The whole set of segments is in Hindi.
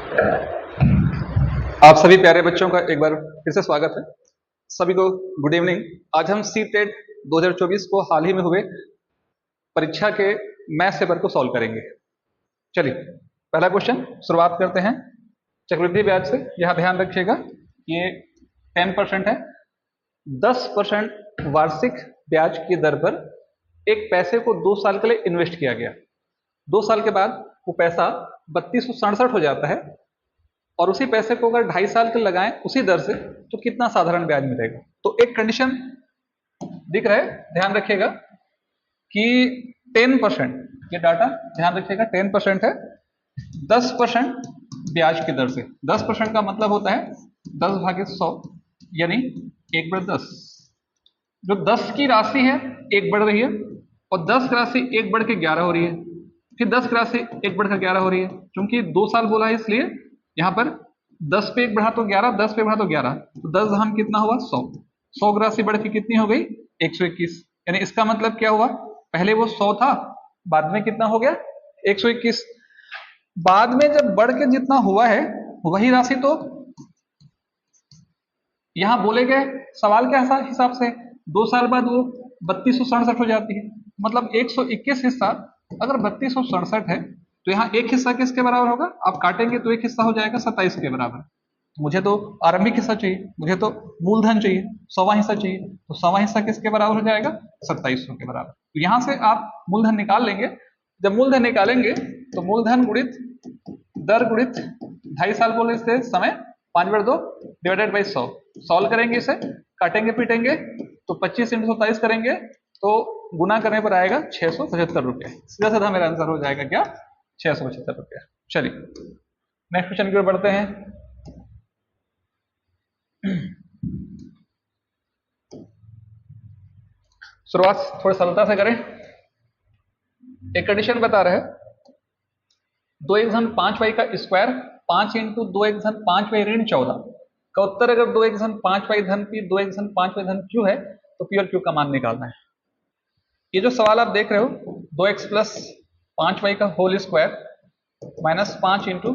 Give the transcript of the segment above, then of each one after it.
आप सभी प्यारे बच्चों का एक बार फिर से स्वागत है। सभी को गुड इवनिंग। आज हम सी टेट 2024 को हाल ही में हुए परीक्षा के मैथ्स पेपर को सॉल्व करेंगे। चलिए पहला क्वेश्चन शुरुआत करते हैं चक्रवृद्धि ब्याज से। यह ध्यान रखिएगा ये 10% है। 10% वार्षिक ब्याज की दर पर एक पैसे को 2 साल के लिए इन्वेस्ट किया गया। 2 साल के बाद वो पैसा 3267 हो जाता है और उसी पैसे को अगर 2.5 साल के लगाएं उसी दर से तो कितना साधारण ब्याज मिलेगा। तो एक कंडीशन दिख रहा है, ध्यान रखिएगा कि 10%, ये डाटा ध्यान रखिएगा 10% है 10% ब्याज की दर से। 10% का मतलब होता है 10/100 यानी 1/10। जो 10 की राशि है 1 बढ़ रही है और 10 की राशि 1 बढ़ के 11 हो रही है, फिर 10 की राशि 1 बढ़कर 11 हो रही है। क्योंकि 2 साल बोला है इसलिए यहाँ पर 10 पे 1 बढ़ा तो 11, 10 पे बढ़ा तो 11, तो 10 हम कितना हुआ 100। 100 की राशि बढ़ के कितनी हो गई 121। यानी इसका मतलब क्या हुआ, पहले वो 100 था, बाद में कितना हो गया 121। बाद में जब बढ़ के जितना हुआ है वही राशि तो यहाँ बोले गए सवाल के हिसाब से 2 साल बाद वो 3267 हो जाती है। मतलब 121 हिस्सा अगर 3267 है तो यहाँ एक हिस्सा किसके बराबर होगा, आप काटेंगे तो एक हिस्सा हो जाएगा 27 के बराबर। मुझे तो आरंभिक हिस्सा चाहिए, मुझे तो मूलधन चाहिए, 100वां हिस्सा चाहिए, तो 100वां हिस्सा किसके बराबर हो जाएगा 2700 के बराबर। तो यहाँ से आप मूलधन निकाल लेंगे। जब मूलधन निकालेंगे तो मूलधन गुणित दर गुणित 2.5 साल बोले इससे समय 5/2 डिवाइडेड बाई 100। सॉल्व करेंगे इसे, काटेंगे पीटेंगे तो 25 × 27 करेंगे तो गुना करने पर आएगा 675 रुपये। सीधा सीधा मेरा आंसर हो जाएगा क्या 675 रुपये। चलिए नेक्स्ट क्वेश्चन की ओर बढ़ते हैं। शुरुआत थोड़ी सरलता से करें। एक कंडीशन बता रहे हैं 2 का स्क्वायर 5 × 2 ऋण 14 का उत्तर अगर 2 धन पी 2 धन क्यू है तो पी और क्यू का मान निकालना है। ये जो सवाल आप देख रहे हो 2x प्लस 5y का whole square minus 5 ×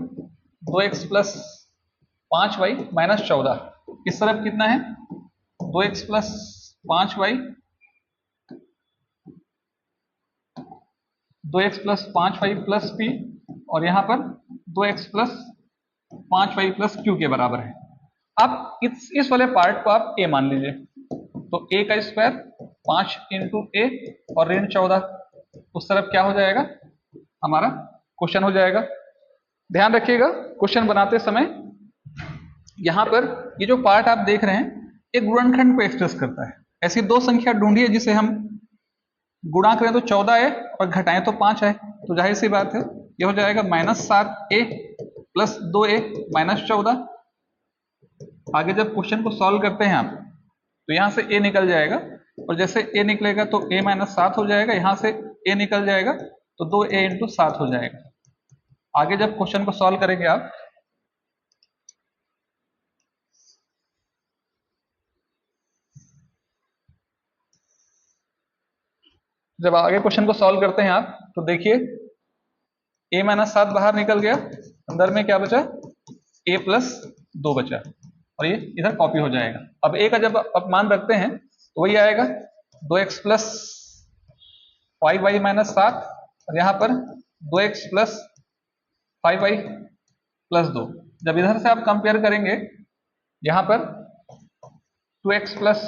2x plus 5y minus 14, इस तरफ कितना है 2x plus 5y 2x plus 5y plus P और यहाँ पर 2x plus 5y plus Q के बराबर है। आप इस वाले पार्ट को आप a मान लीजिए, तो a का स्क्वायर 5 × a और ऋण 14 उस तरफ क्या हो जाएगा हमारा क्वेश्चन हो जाएगा। ध्यान रखिएगा क्वेश्चन बनाते समय यहाँ पर ये जो पार्ट आप देख रहे हैं एक गुणनखंड को एक्सप्रेस करता है। ऐसी दो संख्या ढूंढिए जिसे हम गुणा करें तो 14 है और घटाएं तो 5 है, तो जाहिर सी बात है ये हो जाएगा -7a प्लस 2a माइनस 14। आगे जब क्वेश्चन को सॉल्व करते हैं आप तो यहाँ से a निकल जाएगा और जैसे a निकलेगा तो a -7 हो जाएगा, यहाँ से a निकल जाएगा तो 2a × 7 हो जाएगा। आगे जब क्वेश्चन को सॉल्व करेंगे आप जब आगे क्वेश्चन को सॉल्व करते हैं आप तो देखिए a -7 बाहर निकल गया, अंदर में क्या बचा a + 2 बचा और ये इधर कॉपी हो जाएगा। अब a का जब आप मान रखते हैं तो वही आएगा 2x प्लस 5y माइनस 7 और यहाँ पर 2x प्लस 5y प्लस 2। जब इधर से आप कंपेयर करेंगे यहाँ पर 2x plus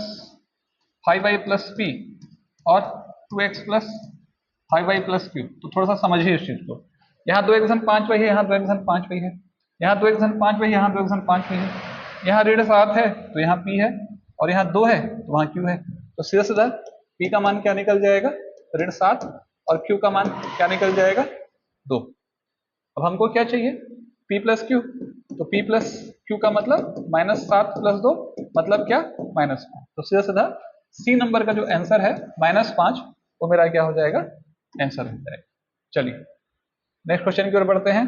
5y plus p और 2x plus 5y plus q, तो थोड़ा सा समझिए इस चीज को। यहाँ 2 × 5y है, यहाँ 2 × 5y है, यहाँ 2 × 5y, यहाँ 2 × 5y है, यहाँ ऋण 7 है तो यहाँ p है और यहाँ 2 है तो वहाँ q है। तो सीधा सीधा p का मान क्या निकल जाएगा ऋण 7 और q का मान क्या निकल जाएगा 2। अब हमको क्या चाहिए p प्लस q, तो p प्लस q का मतलब -7 + 2 मतलब क्या -5। तो सीधा सीधा सी नंबर का जो आंसर है -5 वो मेरा क्या हो जाएगा आंसर हो जाएगा। चलिए नेक्स्ट क्वेश्चन की ओर बढ़ते हैं।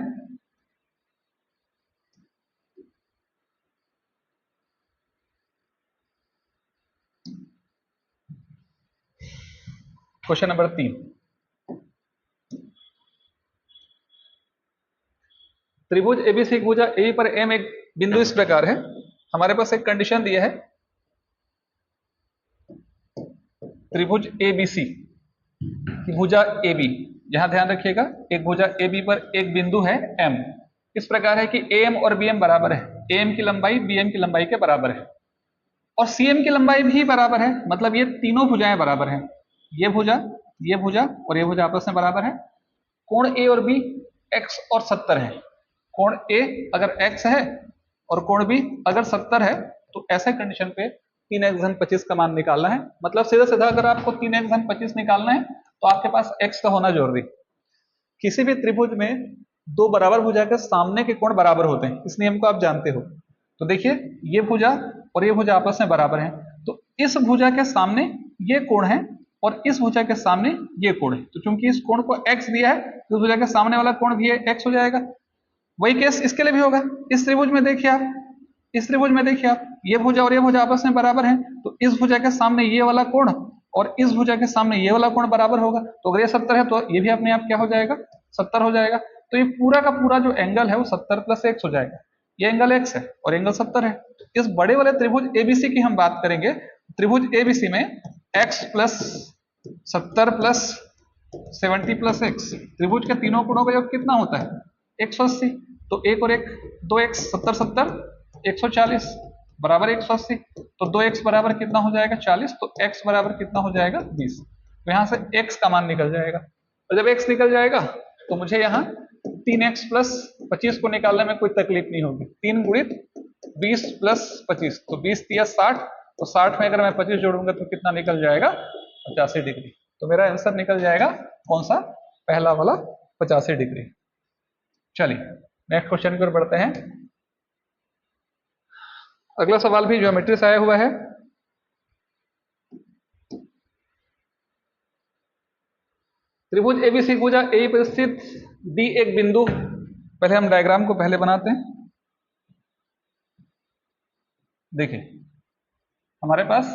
क्वेश्चन नंबर 3, त्रिभुज एबीसी की भुजा ए पर एम एक बिंदु इस प्रकार है। हमारे पास एक कंडीशन दिया है, त्रिभुज एबीसी की भुजा AB, यहां ध्यान रखिएगा एक भुजा AB पर एक बिंदु है M, इस प्रकार है कि AM और BM बराबर है, AM की लंबाई BM की लंबाई के बराबर है और CM की लंबाई भी बराबर है, मतलब ये तीनों भुजाएं बराबर हैं, ये भुजा और ये भुजा आपस में बराबर है। कोण A और B x और 70 है, कोण A अगर x है और कोण B अगर 70 है तो ऐसे कंडीशन पे 3x धन 25 का मान निकालना है। मतलब सीधा सीधा अगर आपको 3x धन 25 निकालना है तो आपके पास x का होना जरूरी। किसी भी त्रिभुज में दो बराबर भुजा के सामने के कोण बराबर होते हैं, इस नियम को आप जानते हो। तो देखिए ये भुजा और ये भुजा आपस में बराबर हैं, तो इस भुजा के सामने ये कोण है और इस भुजा के सामने ये कोण है, तो चूंकि इस कोण को x दिया है तो इस भुजा के सामने वाला कोण भी x हो जाएगा। वही केस इसके लिए भी होगा। इस त्रिभुज में देखिए आप, इस त्रिभुज में देखिए आप, ये भुजा और ये भुजा आपस में बराबर हैं, तो इस भुजा के सामने ये वाला कोण और इस भुजा के सामने ये वाला कोण बराबर होगा, तो अगर ये 70 है तो ये भी अपने आप क्या हो जाएगा, 70 हो जाएगा। तो ये पूरा का पूरा जो एंगल है वो 70 प्लस x हो जाएगा, ये एंगल x है और एंगल 70 है। इस बड़े वाले त्रिभुज एबीसी की हम बात करेंगे, त्रिभुज एबीसी में x plus 70 plus 70 plus x, त्रिभुज के तीनों कोणों का योग कितना होता है, 180, तो एक और एक 2x 70 70 140 बराबर 180, तो 2x बराबर कितना हो जाएगा 40, तो x बराबर कितना हो जाएगा 20। तो यहाँ से x का मान निकल जाएगा और जब x निकल जाएगा तो मुझे यहाँ 3x प्लस 25 को निकालने में कोई तकलीफ नहीं होगी। 3 गुणित 20 प्लस 25, तो 20 तिया 60, तो 60 में अगर मैं 25 जोड़ूंगा तो कितना निकल जाएगा 85 डिग्री। तो मेरा आंसर निकल जाएगा कौन सा, पहला वाला 85 डिग्री। चलिए नेक्स्ट क्वेश्चन की ओर बढ़ते हैं। अगला सवाल भी ज्योमेट्री से आया हुआ है। त्रिभुज एबीसी भुजा ए पर स्थित डी एक बिंदु, पहले हम डायग्राम को पहले बनाते हैं। देखिए हमारे पास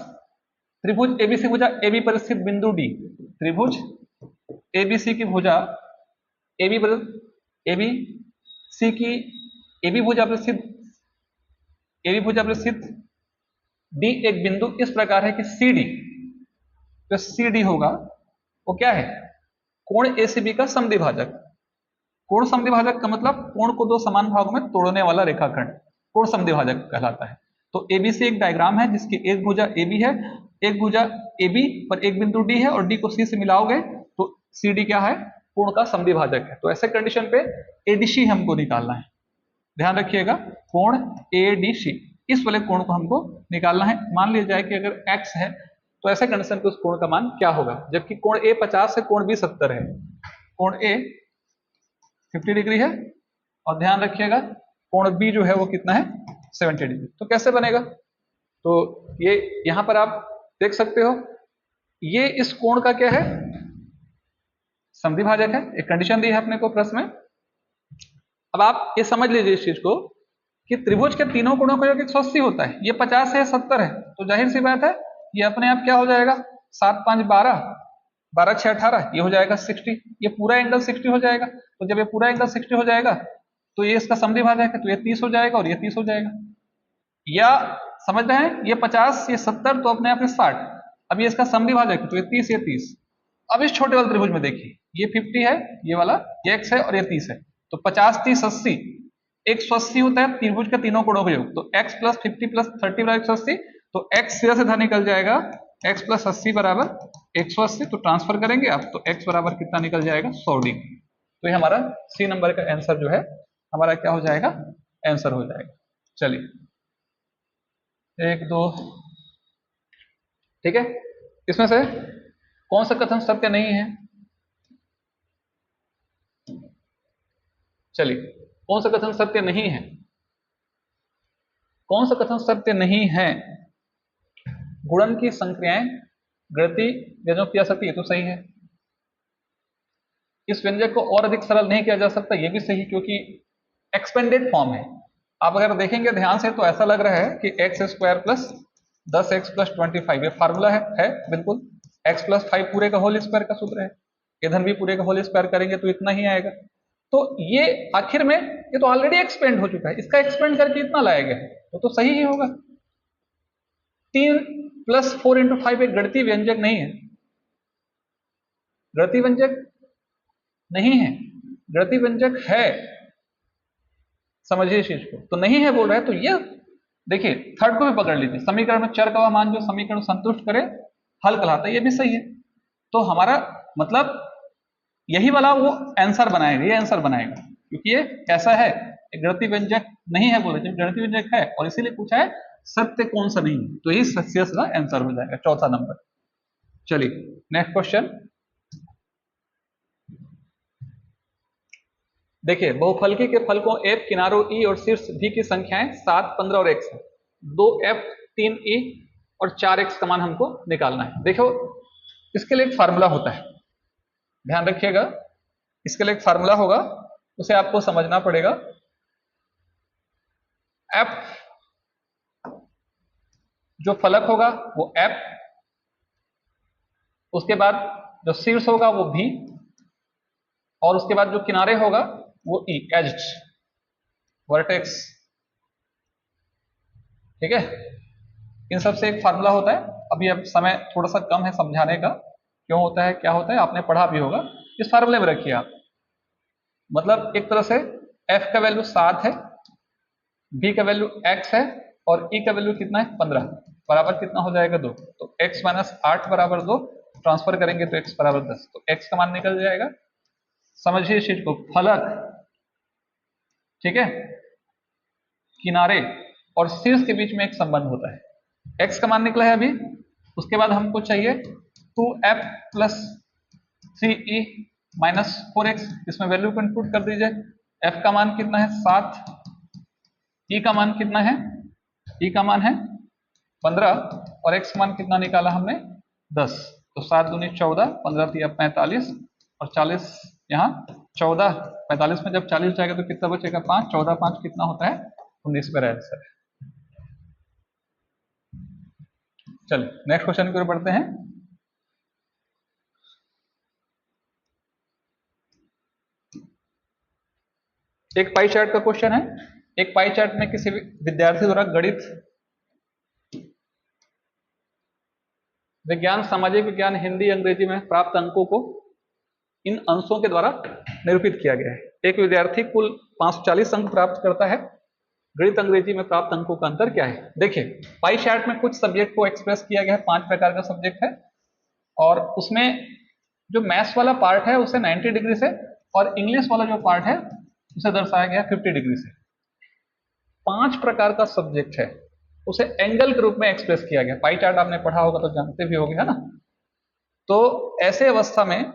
त्रिभुज एबीसी भुजा एबी पर स्थित बिंदु डी, त्रिभुज एबीसी की भुजा एबी पर एबीसी की एबी भुजा पर स्थित डी एक बिंदु इस प्रकार है कि CD, जो CD होगा वो क्या है, कोण एसीबी का समद्विभाजक। कोण समद्विभाजक का मतलब कोण को दो समान भागों में तोड़ने वाला रेखाखंड कोण समद्विभाजक कहलाता है। तो एबीसी एक डायग्राम है जिसकी एक भुजा AB है, एक भुजा AB पर एक बिंदु D है और D को C से मिलाओगे तो CD क्या है, कोण का समद्विभाजक है। तो ऐसे कंडीशन पे ADC हमको निकालना है, ध्यान रखिएगा कोण ADC, इस वाले कोण को हमको निकालना है। मान लिया जाए कि अगर x है तो ऐसे कंडीशन पे उस कोण का मान क्या होगा, जबकि कोण A 50 है, कोण B 70 है, कोण A 50 डिग्री है और ध्यान रखिएगा कोण B जो है वो कितना है 70 डिग्री। तो कैसे बनेगा, तो ये यहां पर आप देख सकते हो ये इस कोण का क्या है, समद्विभाजक है, एक कंडीशन दी है अपने को प्रश्न में। अब आप ये समझ लीजिए इस चीज को कि त्रिभुज के तीनों कोणों का योग 180 होता है, ये 50 है 70 है, तो जाहिर सी बात है ये अपने आप क्या हो जाएगा 7 5 12 12 6 18, ये हो जाएगा 60, ये पूरा एंगल 60 हो जाएगा। तो जब ये पूरा एंगल 60 हो जाएगा तो ये इसका समद्विभाजक है, तो ये 30 हो जाएगा और ये 30 हो जाएगा। या समझ रहे हैं ये 50 ये 70 तो अपने आप में 60, अब ये इसका समद्विभाजक है तो ये 30 ये 30। अब इस छोटे वाले त्रिभुज में देखिए ये 50 है, ये वाला ये x है और ये 30 है, तो 50 30 80 180 होता है त्रिभुज के तीनों कोणों का योग। तो x प्लस 50 प्लस 30 बराबर 180, तो x सीधा सीधा निकल जाएगा x प्लस 80 बराबर 180, तो ट्रांसफर करेंगे आप तो x बराबर कितना निकल जाएगा 100 डिग्री। तो ये हमारा C नंबर का आंसर जो है हमारा क्या हो जाएगा, आंसर हो जाएगा। चलिए 1 2, ठीक है। इसमें से कौन सा कथन सत्य नहीं है, चलिए कौन सा कथन सत्य नहीं है, कौन सा कथन सत्य नहीं है, गुणन की संक्रियाएं गणितीय व्यंजकों की जा सकती है, तो सही है। इस व्यंजक को और अधिक सरल नहीं किया जा सकता, ये भी सही, क्योंकि एक्सपेंडेड फॉर्म है। आप अगर देखेंगे ध्यान से तो ऐसा लग रहा है कि x square plus 10x plus 25 ये फार्मूला है बिल्कुल, x प्लस 5 पूरे का होल स्क्वायर का सूत्र है, इधर भी पूरे का होल स्क्वायर करेंगे तो इतना ही आएगा। तो ये आखिर में ये तो ऑलरेडी एक्सपेंड हो चुका है, इसका एक्सपेंड करके इतना लाया गया है, तो सही ही होगा। 3 + 4 × 5 एक गणितीय व्यंजक नहीं है, गणितीय व्यंजक नहीं है, गणितीय व्यंजक है, समझिए इस चीज को। तो नहीं है बोल रहा है, तो ये देखिए थर्ड को भी पकड़ लीजिए, समीकरण में चर का मान जो समीकरण संतुष्ट करे हल कहलाता है, ये भी सही है। तो हमारा मतलब यही वाला वो आंसर बनाएगा, ये आंसर बनाएगा, क्योंकि ये कैसा है, गणितीय व्यंजक नहीं है बोले, जब गणितीय व्यंजक है और इसीलिए पूछा है सत्य कौन सा नहीं है, तो यही सत्य का आंसर हो जाएगा, चौथा नंबर। चलिए नेक्स्ट क्वेश्चन देखिए, बहुफलकी के फलकों f किनारों e और शीर्ष v की संख्याएं 7, 15 और x है। 2f 3e और 4x का मान हमको निकालना है। देखो इसके लिए एक फार्मूला होता है, ध्यान रखिएगा, इसके लिए एक फार्मूला होगा, उसे आपको समझना पड़ेगा। f जो फलक होगा वो f, उसके बाद जो शीर्ष होगा वो v, और उसके बाद जो किनारे होगा वो E, एज वर्टेक्स, ठीक है। इन सब से एक फार्मूला होता है। अभी अब समय थोड़ा सा कम है समझाने का, क्यों होता है क्या होता है आपने पढ़ा भी होगा, इस फार्मूले में रखिए आप। मतलब एक तरह से f का वैल्यू 7 है, b का वैल्यू x है और e का वैल्यू कितना है 15, बराबर कितना हो जाएगा 2। तो x - 8 बराबर 2, ट्रांसफर करेंगे तो x बराबर 10, तो x का मान निकल जाएगा। समझिए इस चीज को, फलक, ठीक है, किनारे और शीर्ष के बीच में एक संबंध होता है। x का मान निकला है अभी, उसके बाद हमको चाहिए 2f + 3e - 4x, इसमें वैल्यू को इनपुट कर दीजिए। f का मान कितना है 7, e का मान कितना है, e का मान है 15 और x का मान कितना निकाला हमने 10। तो 7 दूनी 14, 15 तिया 45 और 40 यहाँ 14, 45 में जब 40 जाएगा तो कितना बचेगा 5, 14 5 कितना होता है 19 मेरा आंसर है। चलिए नेक्स्ट क्वेश्चन की ओर बढ़ते हैं। एक पाई चार्ट का क्वेश्चन है। एक पाई चार्ट में किसी विद्यार्थी द्वारा गणित, विज्ञान, सामाजिक विज्ञान, हिंदी, अंग्रेजी में प्राप्त अंकों को इन अंशों के द्वारा निरूपित किया गया है। एक विद्यार्थी कुल 540 अंक प्राप्त करता है, गणित अंग्रेजी में प्राप्त अंकों का अंतर क्या है। देखिए पाई चार्ट में कुछ सब्जेक्ट को एक्सप्रेस किया गया है, 5 प्रकार का सब्जेक्ट है, और उसमें जो मैथ्स वाला पार्ट है उसे 90 डिग्री से, और इंग्लिश वाला जो पार्ट है उसे दर्शाया गया 50 डिग्री से। 5 प्रकार का सब्जेक्ट है, उसे एंगल के रूप में एक्सप्रेस किया गया। पाई चार्ट आपने पढ़ा होगा तो जानते भी होंगे, है ना। तो ऐसे अवस्था में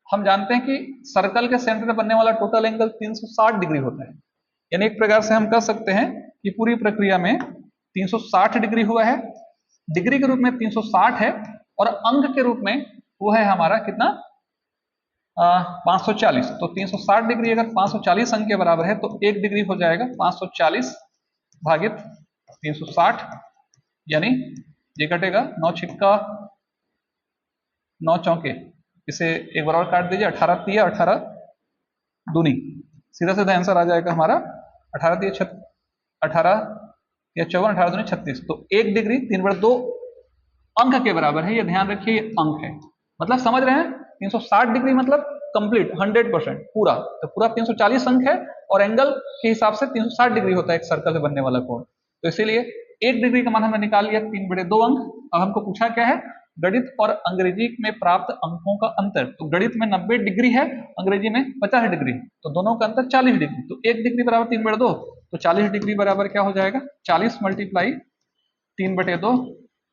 हम जानते हैं कि सर्कल के सेंटर में बनने वाला टोटल एंगल 360 डिग्री होता है। यानी एक प्रकार से हम कह सकते हैं कि पूरी प्रक्रिया में 360 डिग्री हुआ है, डिग्री के रूप में 360 है, और अंक के रूप में वो है हमारा कितना 540। तो 360 डिग्री अगर 540 अंक के बराबर है तो 1 डिग्री हो जाएगा 540 भागित 360, यानी ये कटेगा 9 छिक्का 9 चौके, इसे एक बार और काट दीजिए, 18 तिया 18 दूनी, सीधा सीधा आंसर आ जाएगा हमारा 18 तिया 18 या 54, 18 दूनी 36। तो 1 डिग्री 3/2 अंक के बराबर है, ये ध्यान रखिए, ये अंक है। मतलब समझ रहे हैं, 360 डिग्री मतलब कंप्लीट 100% पूरा, तो पूरा 340 अंक है, और एंगल के हिसाब से 360 डिग्री होता है एक सर्कल से बनने वाला कोण। तो इसीलिए 1 डिग्री का मान हमने निकाल लिया 3/2 अंक। अब हमको पूछा क्या है, गणित और अंग्रेजी में प्राप्त अंकों का अंतर। तो गणित में 90 डिग्री है, अंग्रेजी में 50 डिग्री, तो दोनों का अंतर 40 डिग्री। तो 1 डिग्री बराबर 3/2, तो 40 डिग्री बराबर क्या हो जाएगा 40 × 3/2,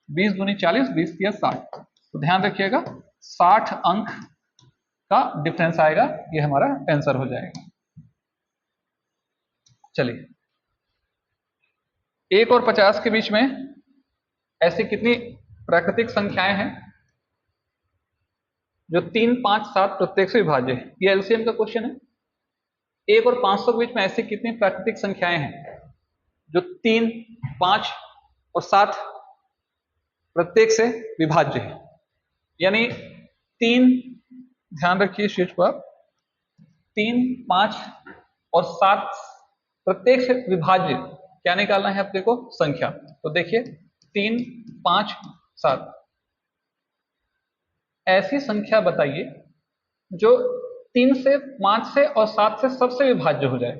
20 दूनी 40, 20 तिया 60। तो ध्यान रखिएगा 60 अंक का डिफरेंस आएगा, ये हमारा आंसर हो जाएगा। चलिए 1 और 50 के बीच में ऐसी कितनी प्राकृतिक संख्याएं हैं जो 3, 5, 7 प्रत्येक से विभाज्य है। ये एलसीएम का क्वेश्चन है। 1 और 500 के बीच में ऐसी कितनी प्राकृतिक संख्याएं हैं जो 3, 5 और 7 प्रत्येक से विभाज्य है। यानी 3, ध्यान रखिए इस चीज को आप, 3, 5 और 7 प्रत्येक से विभाज्य क्या निकालना है अपने को? संख्या। तो देखिए 3, 5, 7 ऐसी संख्या बताइए जो 3 से 5 से और 7 से सबसे विभाज्य हो जाए।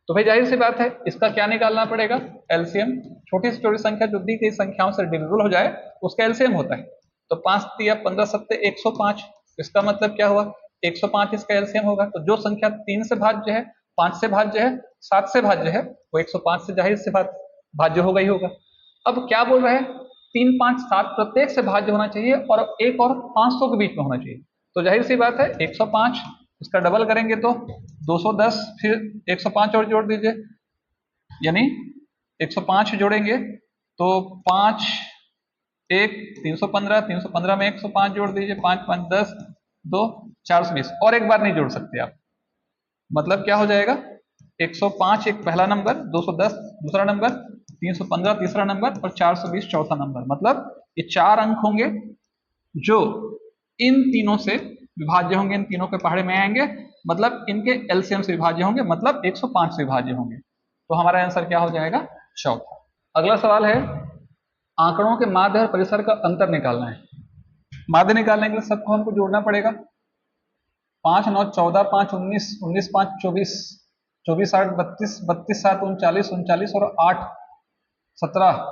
तो भाई जाहिर सी बात है इसका क्या निकालना पड़ेगा? एलसीएम। छोटी से छोटी संख्या जो दी गई संख्याओं से डिविजिबल हो जाए उसका एलसीएम होता है। तो 5 दिया 15 सत्ते 105, इसका मतलब क्या हुआ? 105 इसका एलसीएम होगा। तो जो संख्या 3 से भाज्य है, 5 से भाज्य है, 7 से भाज्य है, वो 105 से जाहिर सी बात भाज्य होगा ही होगा। अब क्या बोल रहे हैं? 3, 5, 7 प्रत्येक से भाज्य होना चाहिए और एक और 500 के बीच में होना चाहिए। तो जाहिर सी बात है 105, इसका डबल करेंगे तो 210, फिर 105 और जोड़ दीजिए, यानी 105 जोड़ेंगे तो 5, 1, 315, 315 में 105 जोड़ दीजिए, 5, 5, 10, 2, 420 और एक बार नहीं जोड़ सकते आप। मतलब क्या हो जाएगा? 105 एक पहला नंबर, 210 दूसरा नंबर, 315 तीसरा नंबर और 420 चौथा नंबर। मतलब ये 4 अंक होंगे जो इन तीनों से विभाज्य होंगे, इन तीनों के पहाड़े में आएंगे, मतलब इनके एलसीएम से विभाज्य होंगे, मतलब 105 से विभाज्य होंगे। तो हमारा आंसर क्या हो जाएगा? चौथा। अगला सवाल है आंकड़ों के माध्य और परिसर का अंतर निकालना है। माध्य निकालने के लिए सबको हमको जोड़ना पड़ेगा। 5, 9, 14, 5, 19, 19, 5, 24, 24, 8, 32, 32, 7, 39, 39 और 8, 17,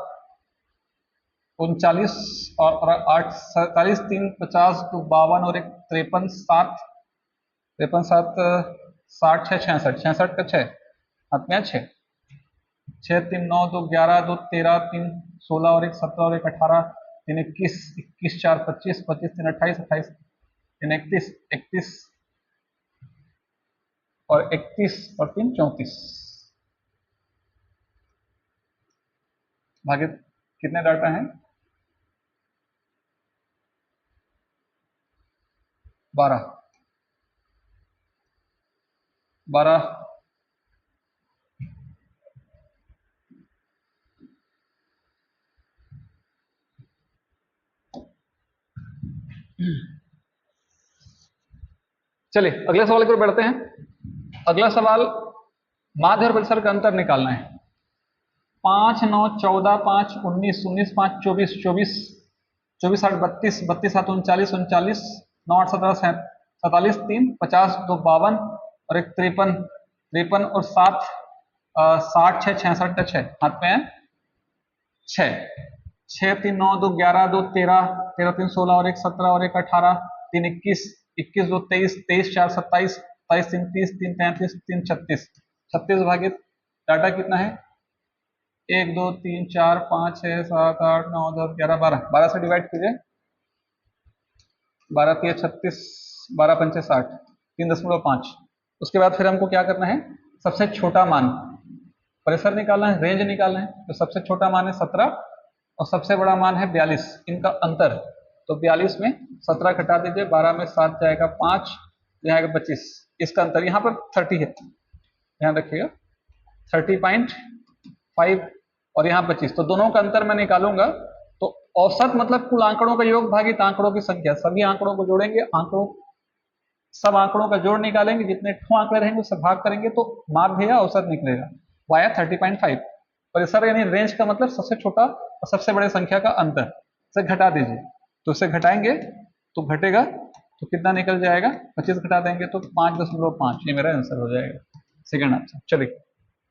39 और 8, 47, 3, 50, 2, 52 और 1, 53, 7, 53, 7, 60, 6, 66, 66 का 6 हाथ में 6, 6, 3, 9, 2, 11, 2, 13, 3, 16 और 1, 17 और 1, 18, 3, 21, 21, 4, 25, 25, 3, 28, 28, 3, 31, 31 और 31 और 3, 34 भागे कितने डाटा हैं? 12, 12 चलिए अगले सवाल की ओर बढ़ते हैं। अगला सवाल माध्य और परिसर का अंतर निकालना है। 5, 9, 14, 5, 19, 19, 5, 24, 24, 24, 8, 32, 32, 7, 39, 39, 9, 8, 17, 47, 3, 50, 2, 52 और 1, 53, 53 और 7, 60, 6, 66 का 6 हाथ में है 6, 6, 3, 9, 2, 11, 2, 13, 13, 3, 16 और 1, 17 और 1, 18, 3, 21, 21, 2, 23, 23, 4, 27, 27, 3, 30, 3, 35, 3, 36, 36 भागे डाटा कितना है? 1, 2, 3, 4, 5, 6, 7, 8, 9, 10, 11, 12, 12 से डिवाइड कीजिए, 12 3 36, 12 पंचे 60, 3.5। उसके बाद फिर हमको क्या करना है? सबसे छोटा मान परिसर निकालना है, रेंज निकालना है। तो सबसे छोटा मान है 17 और सबसे बड़ा मान है 42, इनका अंतर। तो 42 में 17 घटा दीजिए, 12 में 7 जाएगा 5, जाएगा 25, इसका अंतर यहाँ पर 30 है, ध्यान रखिएगा 30.5 और यहाँ 25। तो दोनों का अंतर मैं निकालूंगा तो औसत मतलब कुल आंकड़ों का योग भागित आंकड़ों की संख्या, सभी आंकड़ों को जोड़ेंगे, सब आंकड़ों का जोड़ निकालेंगे, जितने ठो आंकड़े रहेंगे उससे भाग करेंगे तो माध्य या औसत निकलेगा। वाया 30.5। परिसर यानी रेंज का मतलब सबसे छोटा और सबसे बड़े संख्या का अंतर से घटा दीजिए। तो उसे घटाएंगे तो घटेगा तो कितना निकल जाएगा? 25 घटा देंगे तो 5.5। ये मेरा आंसर हो जाएगा, सेकंड आंसर। चलिए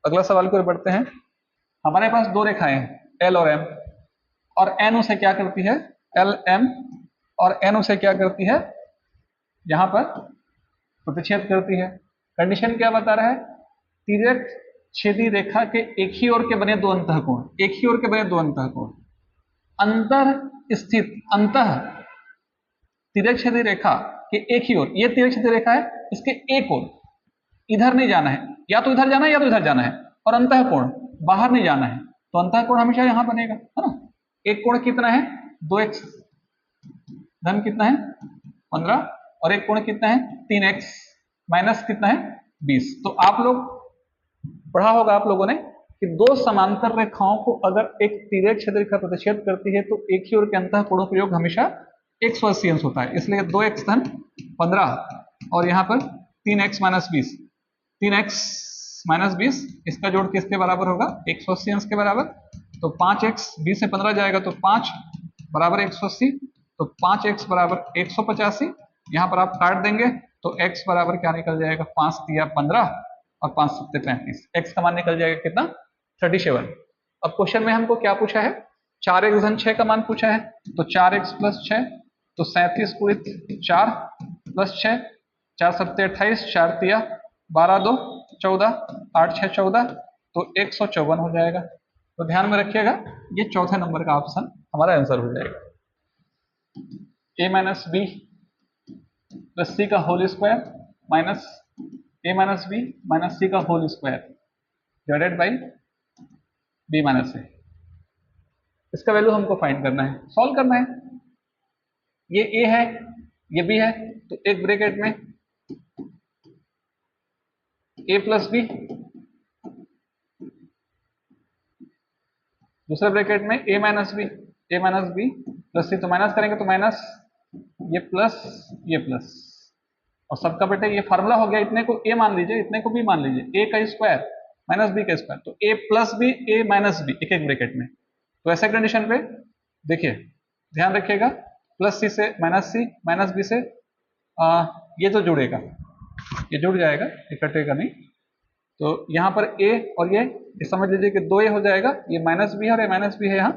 अगला सवाल की ओर बढ़ते हैं। हमारे पास दो रेखाएं हैं एल और एम, और एन उसे क्या करती है? एल एम और एन उसे क्या करती है? यहां पर प्रतिच्छेद करती है। कंडीशन क्या बता रहा है? तिर्यक छेदी रेखा के एक ही ओर के बने दो अंतःकोण, एक ही ओर के बने दो अंतःकोण, अंतर स्थित अंतः तिर्यक छेदी रेखा के एक ही ओर, ये तिर्यक छेदी रेखा है, इसके एक ओर, इधर नहीं जाना है, या तो इधर जाना है या तो इधर जाना है, और अंतःकोण बाहर नहीं जाना है, तो अंतःकोण हमेशा यहां बनेगा, है ना। एक कोण कितना है? 2x धन कितना है? 15, और एक कोण कितना है? 3x माइनस कितना है? 20। तो आप लोग पढ़ा होगा आप लोगों ने कि दो समांतर रेखाओं को अगर एक तिर्यक छेद रेखा प्रतिच्छेद करती है तो एक ही ओर के अंतःकोणों का योग हमेशा 180 अंश होता है, इसलिए 2x धन 15 और यहाँ पर 3x माइनस 20, 3x-20 इसका जोड़ किसके बराबर होगा? 180 अंश के बराबर। तो 5x 20 से 15 जाएगा तो 5 बराबर 180, तो 5x बराबर 185। यहाँ पर आप काट देंगे तो x बराबर क्या निकल जाएगा? 5 तिया 15 और 5 सत्ते 35। x का मान निकल जाएगा कितना? 37। अब क्वेश्चन में हमको क्या पूछा है? 4x धन 6 का मान पूछा है। तो 4x प्लस 6 तो 37 गुणित 4 प्लस 6, 4 सत्ते 28, 4 तिया 12 2 14, 8 6 14, तो 154 हो जाएगा। तो ध्यान में रखिएगा ये चौथे नंबर का ऑप्शन हमारा आंसर हो जाएगा। a minus B plus C का whole square minus a minus B minus C का whole square divided by b minus A. इसका वैल्यू हमको फाइंड करना है, सॉल्व करना है। ये a है, ये b है, तो एक ब्रैकेट में a प्लस बी, दूसरे ब्रैकेट में a माइनस बी प्लस सी, तो माइनस करेंगे तो माइनस, ये प्लस, ये प्लस, और सबका बेटा ये फार्मूला हो गया। इतने को a मान लीजिए, इतने को b मान लीजिए, a का स्क्वायर माइनस b का स्क्वायर, तो a plus B a minus B एक एक ब्रैकेट में। तो ऐसे कंडीशन पे देखिए ध्यान रखिएगा, प्लस सी से माइनस सी, माइनस बी से ये तो जुड़ेगा, ये जुड़ जाएगा, ये कटेगा नहीं। तो यहाँ पर a और ये समझ लीजिए कि 2a हो जाएगा, ये माइनस बी है और ये माइनस बी है, यहाँ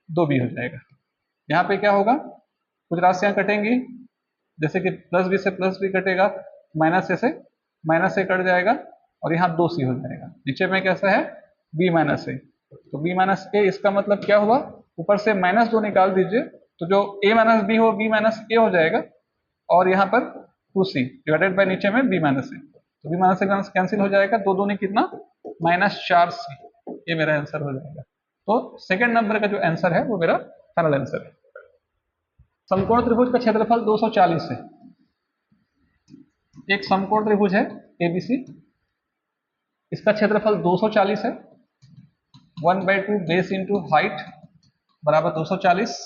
2b हो जाएगा। यहाँ पे क्या होगा? कुछ राशियां कटेंगी, जैसे कि प्लस बी से प्लस बी कटेगा, माइनस ए से माइनस ए कट जाएगा, और यहाँ 2c हो जाएगा। नीचे में कैसा है? b माइनस ए, तो b माइनस ए, इसका मतलब क्या हुआ? ऊपर से माइनस 2 निकाल दीजिए, तो जो a माइनस बी हो b माइनस ए हो जाएगा, और यहाँ पर 2c डिवाइडेड बाय नीचे में b माइनस ए, तो b माइनस ए कैंसिल हो जाएगा, 2 दूनी कितना? -4c, ये मेरा आंसर हो जाएगा। तो सेकंड नंबर का जो आंसर है वो मेरा फाइनल आंसर है। समकोण त्रिभुज का क्षेत्रफल 240 है। एक समकोण त्रिभुज है एबीसी, इसका क्षेत्रफल 240 है। 1/2 बेस इंटू हाइट बराबर 240।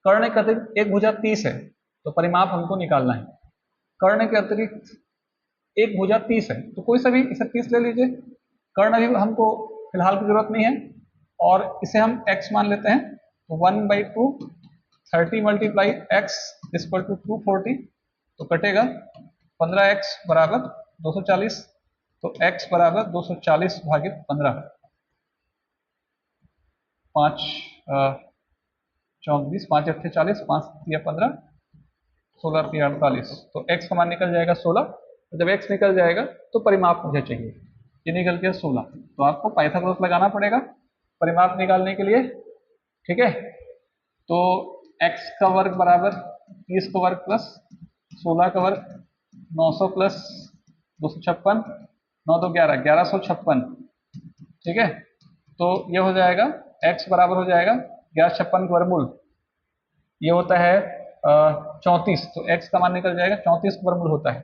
कर्ण के अतिरिक्त एक भुजा 30 है, तो परिमाप हमको निकालना है। कर्ण के अतिरिक्त एक भुजा 30 है, तो कोई सा भी इसे 30 ले लीजिए। कर्ण अभी हमको फिलहाल की जरूरत नहीं है, और इसे हम x मान लेते हैं। तो 1/2 30 मल्टीप्लाई x इक्वल टू 240, तो कटेगा 15x बराबर 240, तो x बराबर 240 भागित 15, 5 24, 5 अट्ठे 40, 5 तिया 15, 16 तिया 48, तो x का मान निकल जाएगा 16। तो जब x निकल जाएगा तो परिमाप मुझे चाहिए, ये निकल गया 16, तो आपको पाइथागोरस लगाना पड़ेगा परिमाप निकालने के लिए, ठीक है। तो x का वर्ग बराबर 30 का वर्ग प्लस 16 का वर्ग, 900 प्लस 256, 9 2 11, 1156, ठीक है। तो ये हो जाएगा x बराबर हो जाएगा 1156 का वर्गमूल, ये होता है 34, तो x का मान निकल जाएगा 34 का वर्गमूल होता है,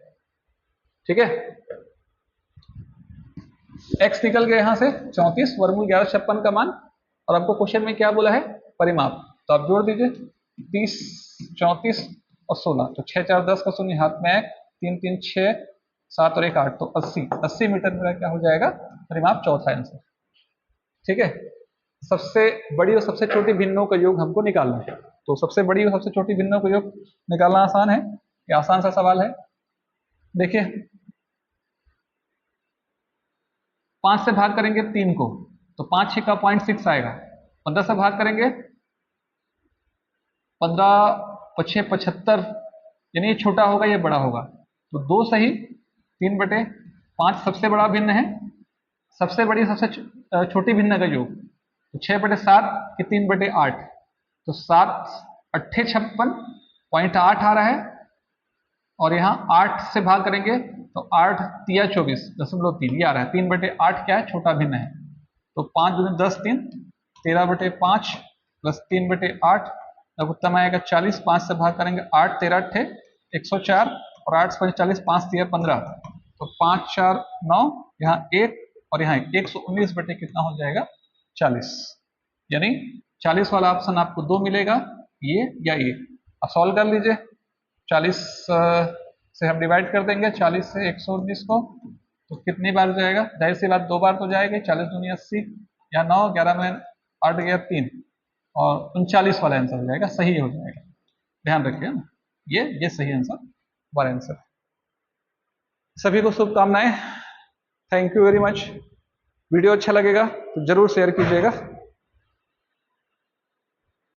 ठीक है। x निकल गया यहाँ से 34, वर्गमूल 1156 का मान, और आपको क्वेश्चन में क्या बोला है? परिमाप। तो आप जोड़ दीजिए 30, 34 और 16, तो 6 4 10 का शून्य हाथ में है, 3 3 6 7 और 1 8, तो 80 मीटर मेरा क्या हो जाएगा? परिमाप, चौथा आंसर, ठीक है। सबसे बड़ी और सबसे छोटी भिन्नों का योग हमको निकालना है। तो सबसे बड़ी और सबसे छोटी भिन्नों का योग निकालना आसान है, ये आसान सा सवाल है। देखिए 5 से भाग करेंगे 3 को, तो 5 6 का 0.6 आएगा। 15 से भाग करेंगे 15 5 75, यानी ये छोटा होगा ये बड़ा होगा, तो 2 सही 3/5 सबसे बड़ा भिन्न है, सबसे बड़ी सबसे छोटी भिन्न का योग, तो 6/7 कि 3/8, तो 7 अट्ठे 56, 0.8 आ रहा है, और यहाँ 8 से भाग करेंगे तो 8 तिया 24.3, ये आ रहा है। 3/8 क्या है? छोटा भिन्न है, तो 5 दूनी 10 3, 13/5 प्लस 3/8 लघुत्तम आएगा 40। 5 से भाग करेंगे 8 13 अट्ठे 104, और 8 से 45, 5 तिया 15, तो 5 4 9, यहाँ 1 और यहाँ 119 बटे कितना हो जाएगा? 40, यानी 40 वाला ऑप्शन आपको 2 मिलेगा, ये या ये। अब सॉल्व कर लीजिए, 40 से हम डिवाइड कर देंगे 40 से 119 को, तो कितनी बार जाएगा? जाहिर सी बात 2 बार तो जाएगी। 40 दूनी 80, या 9, 11 में 8 गया 3, और 39 वाला आंसर हो जाएगा, सही हो जाएगा। ध्यान रखिए ना, ये सही आंसर वाला आंसर। सभी को शुभकामनाएं। Thank you very much. Video अच्छा लगेगा तो जरूर शेयर कीजिएगा।